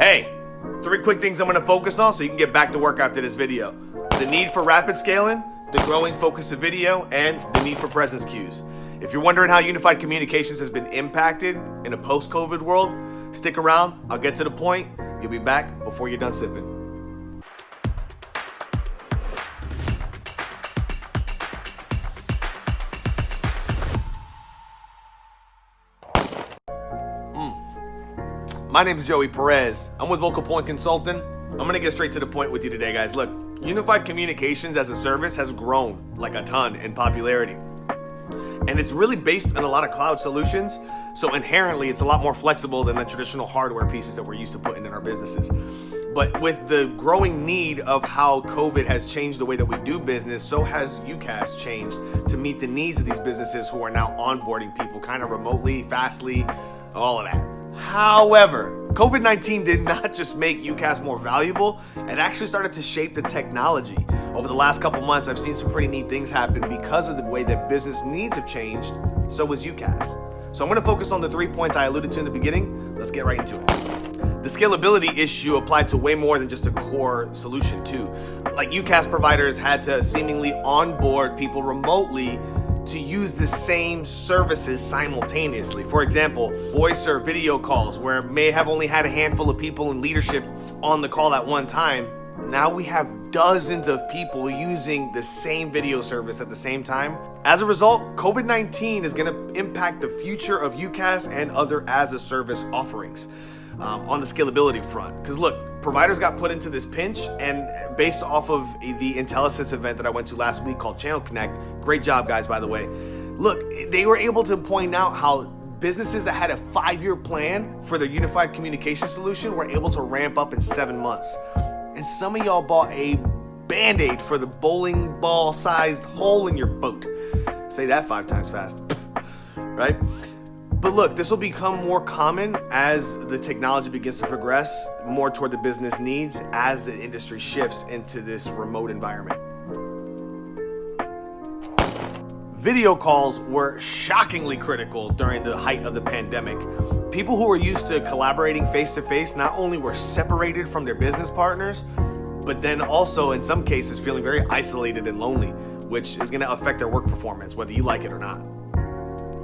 Hey, 3 quick things I'm going to focus on so you can get back to work after this video. The need for rapid scaling, the growing focus of video, and the need for presence cues. If you're wondering how unified communications has been impacted in a post-COVID world, stick around. I'll get to the point. You'll be back before you're done sipping. My name is Joey Perez. I'm with VocalPoint Consulting. I'm gonna get straight to the point with you today, guys. Look, unified communications as a service has grown like a ton in popularity. And it's really based on a lot of cloud solutions. So inherently, it's a lot more flexible than the traditional hardware pieces that we're used to putting in our businesses. But with the growing need of how COVID has changed the way that we do business, so has UCaaS changed to meet the needs of these businesses who are now onboarding people kind of remotely, fastly, all of that. However, COVID-19 did not just make UCaaS more valuable, it actually started to shape the technology. Over the last couple months, I've seen some pretty neat things happen because of the way that business needs have changed, so has UCaaS. So I'm gonna focus on the 3 points I alluded to in the beginning. Let's get right into it. The scalability issue applied to way more than just a core solution too. Like UCaaS providers had to seemingly onboard people remotely to use the same services simultaneously. For example, voice or video calls where may have only had a handful of people in leadership on the call at one time. Now we have dozens of people using the same video service at the same time. As a result, COVID-19 is gonna impact the future of UCaaS and other as-a-service offerings on the scalability front. Because look, providers got put into this pinch, and based off of the IntelliSense event that I went to last week called Channel Connect, great job guys, by the way. Look, they were able to point out how businesses that had a 5-year plan for their unified communication solution were able to ramp up in 7 months. And some of y'all bought a Band-Aid for the bowling ball sized hole in your boat. Say that 5 times fast, right? But look, this will become more common as the technology begins to progress more toward the business needs as the industry shifts into this remote environment. Video calls were shockingly critical during the height of the pandemic. People who were used to collaborating face-to-face not only were separated from their business partners, but then also in some cases feeling very isolated and lonely, which is going to affect their work performance, whether you like it or not.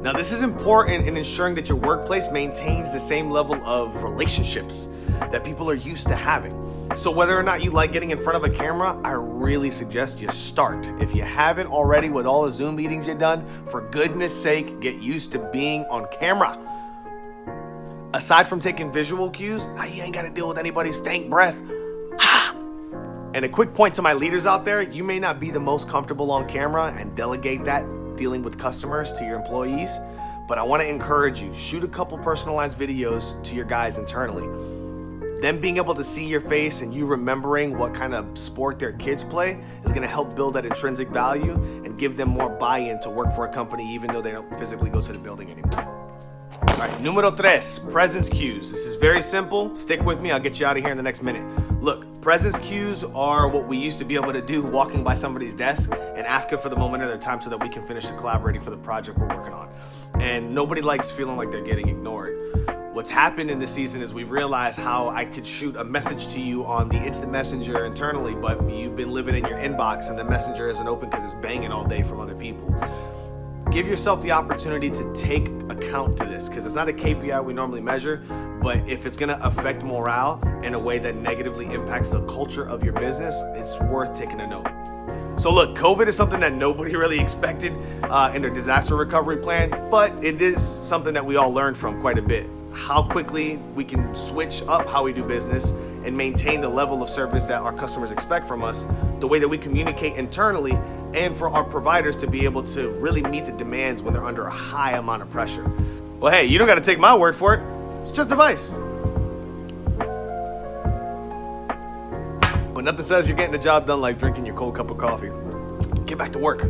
Now, this is important in ensuring that your workplace maintains the same level of relationships that people are used to having. So whether or not you like getting in front of a camera, I really suggest you start. If you haven't already with all the Zoom meetings you've done, for goodness sake, get used to being on camera. Aside from taking visual cues, now you ain't got to deal with anybody's stank breath. And a quick point to my leaders out there, you may not be the most comfortable on camera and delegate that dealing with customers to your employees, but I want to encourage you, shoot a couple personalized videos to your guys internally. Them being able to see your face and you remembering what kind of sport their kids play is going to help build that intrinsic value and give them more buy-in to work for a company even though they don't physically go to the building anymore. All right, numero 3, presence cues. This is very simple. Stick with me, I'll get you out of here in the next minute. Look, presence cues are what we used to be able to do walking by somebody's desk and asking for the moment of their time so that we can finish collaborating for the project we're working on. And nobody likes feeling like they're getting ignored. What's happened in this season is we've realized how I could shoot a message to you on the instant messenger internally, but you've been living in your inbox and the messenger isn't open because it's banging all day from other people. Give yourself the opportunity to take account to this because it's not a KPI we normally measure, but if it's gonna affect morale in a way that negatively impacts the culture of your business, it's worth taking a note. So look, COVID is something that nobody really expected in their disaster recovery plan, but it is something that we all learned from quite a bit. How quickly we can switch up how we do business and maintain the level of service that our customers expect from us, the way that we communicate internally, and for our providers to be able to really meet the demands when they're under a high amount of pressure. Well, hey, you don't got to take my word for it. It's just advice. But nothing says you're getting the job done like drinking your cold cup of coffee. Get back to work.